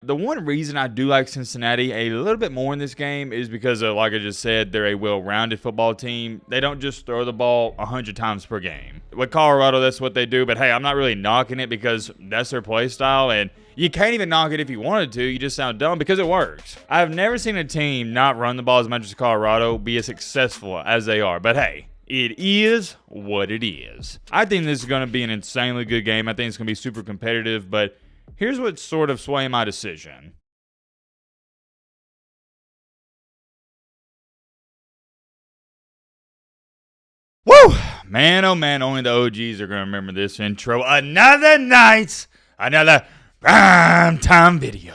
The one reason I do like Cincinnati a little bit more in this game is because, like I just said, they're a well-rounded football team. They don't just throw the ball 100 times per game. With Colorado, that's what they do, but hey, I'm not really knocking it because that's their play style, and you can't even knock it if you wanted to. You just sound dumb because it works. I've never seen a team not run the ball as much as Colorado be as successful as they are, but hey, it is what it is. I think this is going to be an insanely good game. I think it's going to be super competitive, but here's what's sort of swaying my decision. Woo! Man, oh man, only the OGs are going to remember this intro. Another night, another primetime video.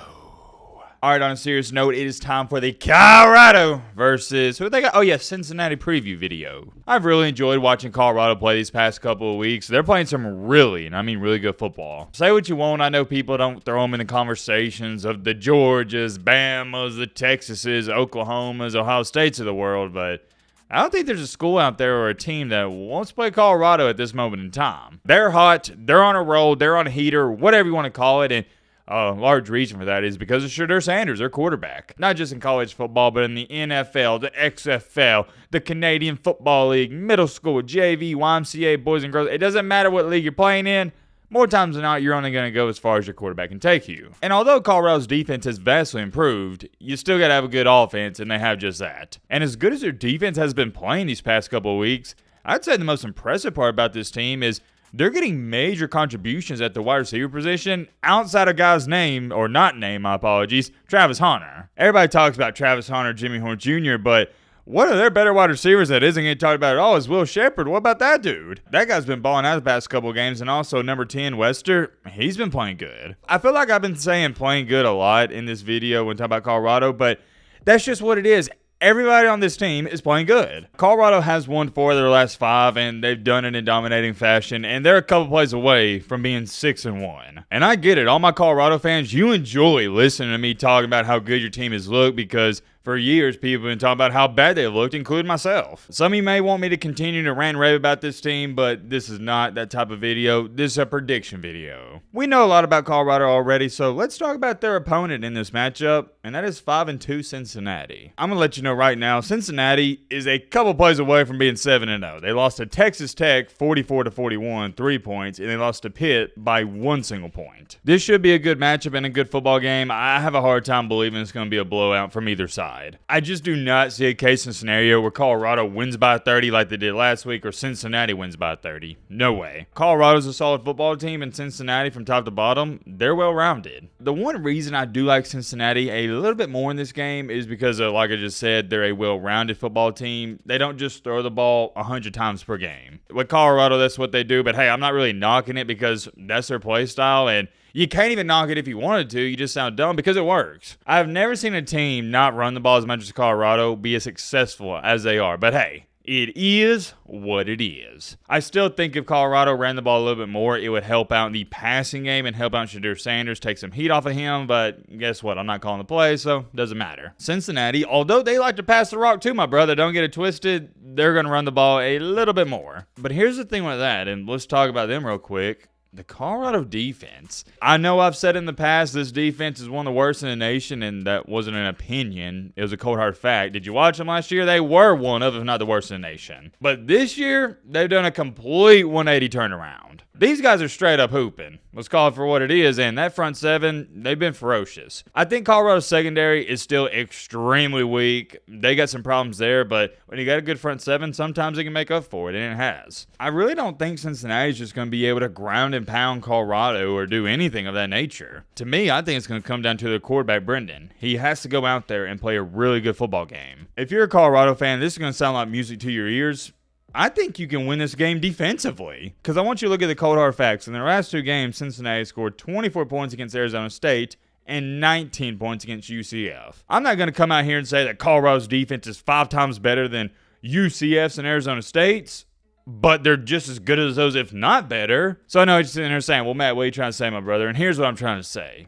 All right, on a serious note, it is time for the Colorado versus, who they got? Oh, yeah, Cincinnati preview video. I've really enjoyed watching Colorado play these past couple of weeks. They're playing some really, and I mean really good football. Say what you want. I know people don't throw them in the conversations of the Georgias, Bamas, the Texases, Oklahomas, Ohio States of the world, but I don't think there's a school out there or a team that wants to play Colorado at this moment in time. They're hot. They're on a roll. They're on a heater, whatever you want to call it, and a large reason for that is because of Shedeur Sanders, their quarterback. Not just in college football, but in the NFL, the XFL, the Canadian Football League, middle school, JV, YMCA, boys and girls. It doesn't matter what league you're playing in. More times than not, you're only going to go as far as your quarterback can take you. And although Colorado's defense has vastly improved, you still got to have a good offense, and they have just that. And as good as their defense has been playing these past couple of weeks, I'd say the most impressive part about this team is they're getting major contributions at the wide receiver position outside of guy's name, or not name, my apologies, Travis Hunter. Everybody talks about Travis Hunter, Jimmy Horn Jr., but one of their better wide receivers that isn't getting talked about at all is Will Shepard. What about that dude? That guy's been balling out the past couple of games, and also number 10, Wester, he's been playing good. I feel like I've been saying playing good a lot in this video when talking about Colorado, but that's just what it is. Everybody on this team is playing good. Colorado has won 4 of their last 5, and they've done it in dominating fashion, and they're a couple plays away from being 6-1. And I get it. All my Colorado fans, you enjoy listening to me talking about how good your team has looked because for years, people have been talking about how bad they looked, including myself. Some of you may want me to continue to rant and rave about this team, but this is not that type of video. This is a prediction video. We know a lot about Colorado already, so let's talk about their opponent in this matchup, and that is 5-2 Cincinnati. I'm going to let you know right now, Cincinnati is a couple plays away from being 7-0. They lost to Texas Tech 44-41, 3 points, and they lost to Pitt by 1 single point. This should be a good matchup and a good football game. I have a hard time believing it's going to be a blowout from either side. I just do not see a case and scenario where Colorado wins by 30 like they did last week or Cincinnati wins by 30. No way. Colorado's a solid football team, and Cincinnati from top to bottom, they're well-rounded. The one reason I do like Cincinnati a little bit more in this game is because, like I just said, they're a well-rounded football team. They don't just throw the ball 100 times per game. With Colorado, that's what they do, but hey, I'm not really knocking it because that's their play style, and you can't even knock it if you wanted to. You just sound dumb because it works. I've never seen a team not run the ball as much as Colorado be as successful as they are. But hey, it is what it is. I still think if Colorado ran the ball a little bit more, it would help out in the passing game and help out Shedeur Sanders, take some heat off of him. But guess what? I'm not calling the play, so it doesn't matter. Cincinnati, although they like to pass the rock too, my brother, don't get it twisted, they're going to run the ball a little bit more. But here's the thing with that, and let's talk about them real quick. The Colorado defense. I know I've said in the past this defense is one of the worst in the nation, and that wasn't an opinion. It was a cold hard fact. Did you watch them last year? They were one of, if not the worst in the nation. But this year, they've done a complete 180 turnaround. These guys are straight up hooping. Let's call it for what it is, and that front seven, they've been ferocious. I think Colorado's secondary is still extremely weak. They got some problems there, but when you got a good front seven, sometimes they can make up for it, and it has. I really don't think Cincinnati's just going to be able to ground and pound Colorado or do anything of that nature. To me, I think it's going to come down to the quarterback, Brendan. He has to go out there and play a really good football game. If you're a Colorado fan, this is going to sound like music to your ears. I think you can win this game defensively. Because I want you to look at the cold hard facts. In their last 2 games, Cincinnati scored 24 points against Arizona State and 19 points against UCF. I'm not going to come out here and say that Colorado's defense is 5 times better than UCF's and Arizona State's, but they're just as good as those, if not better. So I know you're sitting there saying, well, Matt, what are you trying to say, my brother? And here's what I'm trying to say.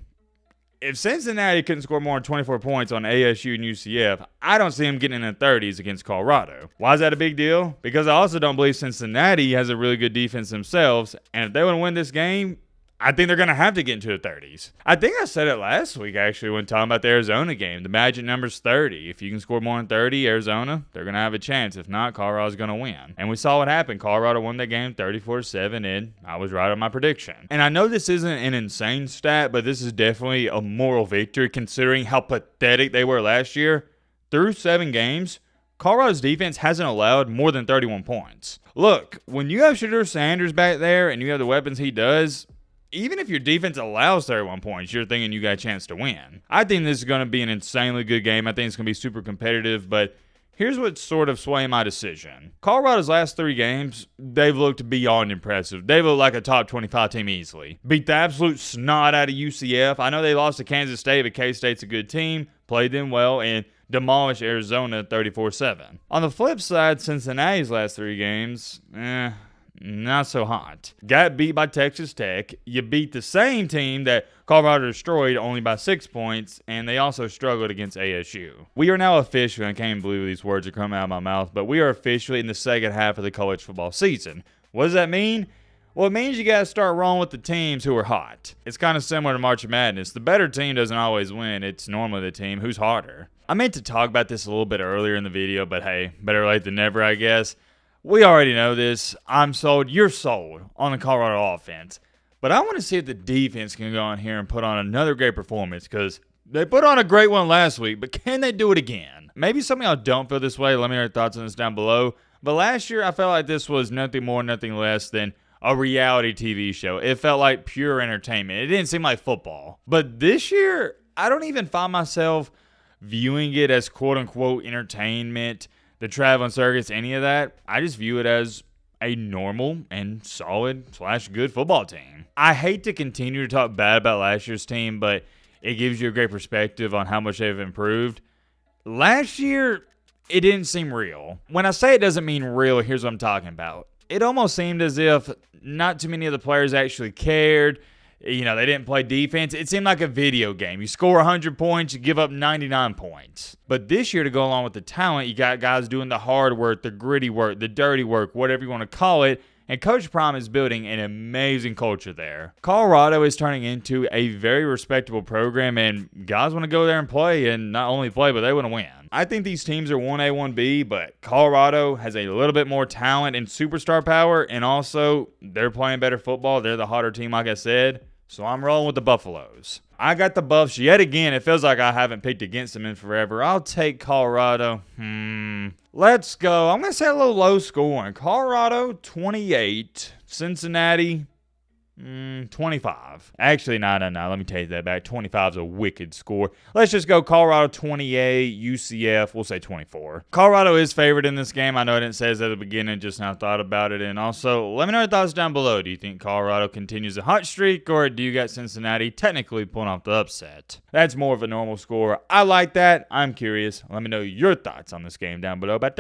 If Cincinnati couldn't score more than 24 points on ASU and UCF, I don't see them getting in the 30s against Colorado. Why is that a big deal? Because I also don't believe Cincinnati has a really good defense themselves, and if they want to win this game, I think they're going to have to get into the 30s. I think I said it last week, actually, when talking about the Arizona game. The magic number's 30. If you can score more than 30, Arizona, they're going to have a chance. If not, Colorado's going to win. And we saw what happened. Colorado won that game 34-7, and I was right on my prediction. And I know this isn't an insane stat, but this is definitely a moral victory considering how pathetic they were last year. Through 7 games, Colorado's defense hasn't allowed more than 31 points. Look, when you have Shedeur Sanders back there and you have the weapons he does, even if your defense allows 31 points, you're thinking you got a chance to win. I think this is going to be an insanely good game. I think it's going to be super competitive, but here's what's sort of swaying my decision. Colorado's last 3 games, they've looked beyond impressive. They look like a top 25 team easily. Beat the absolute snot out of UCF. I know they lost to Kansas State, but K-State's a good team. Played them well and demolished Arizona 34-7. On the flip side, Cincinnati's last 3 games, not so hot. Got beat by Texas Tech. You beat the same team that Colorado destroyed only by 6 points, and they also struggled against ASU. We are now officially, I can't even believe these words are coming out of my mouth, but we are officially in the second half of the college football season. What does that mean? Well, it means you got to start rolling with the teams who are hot. It's kind of similar to March Madness. The better team doesn't always win. It's normally the team who's hotter. I meant to talk about this a little bit earlier in the video, but hey, better late than never, I guess. We already know this. I'm sold. You're sold on the Colorado offense. But I want to see if the defense can go in here and put on another great performance because they put on a great one last week, but can they do it again? Maybe some of y'all don't feel this way. Let me know your thoughts on this down below. But last year, I felt like this was nothing more, nothing less than a reality TV show. It felt like pure entertainment. It didn't seem like football. But this year, I don't even find myself viewing it as quote-unquote entertainment, the traveling circus, any of that. I just view it as a normal and solid / good football team. I hate to continue to talk bad about last year's team, but it gives you a great perspective on how much they've improved. Last year, it didn't seem real. When I say it doesn't mean real, here's what I'm talking about. It almost seemed as if not too many of the players actually cared. They didn't play defense. It seemed like a video game. You score 100 points, you give up 99 points. But this year, to go along with the talent, you got guys doing the hard work, the gritty work, the dirty work, whatever you want to call it. And Coach Prime is building an amazing culture there. Colorado is turning into a very respectable program, and guys want to go there and play, and not only play, but they want to win. I think these teams are 1A, 1B, but Colorado has a little bit more talent and superstar power, and also they're playing better football. They're the hotter team, like I said. So I'm rolling with the Buffaloes. I got the Buffs yet again. It feels like I haven't picked against them in forever. I'll take Colorado. Let's go. I'm going to say a little low scoring. Colorado, 28. Cincinnati, 25. Actually, no. Let me take that back. 25 is a wicked score. Let's just go Colorado 28, UCF, we'll say 24. Colorado is favored in this game. I know I didn't say this at the beginning, just now thought about it. And also, let me know your thoughts down below. Do you think Colorado continues a hot streak, or do you got Cincinnati technically pulling off the upset? That's more of a normal score. I like that. I'm curious. Let me know your thoughts on this game down below. But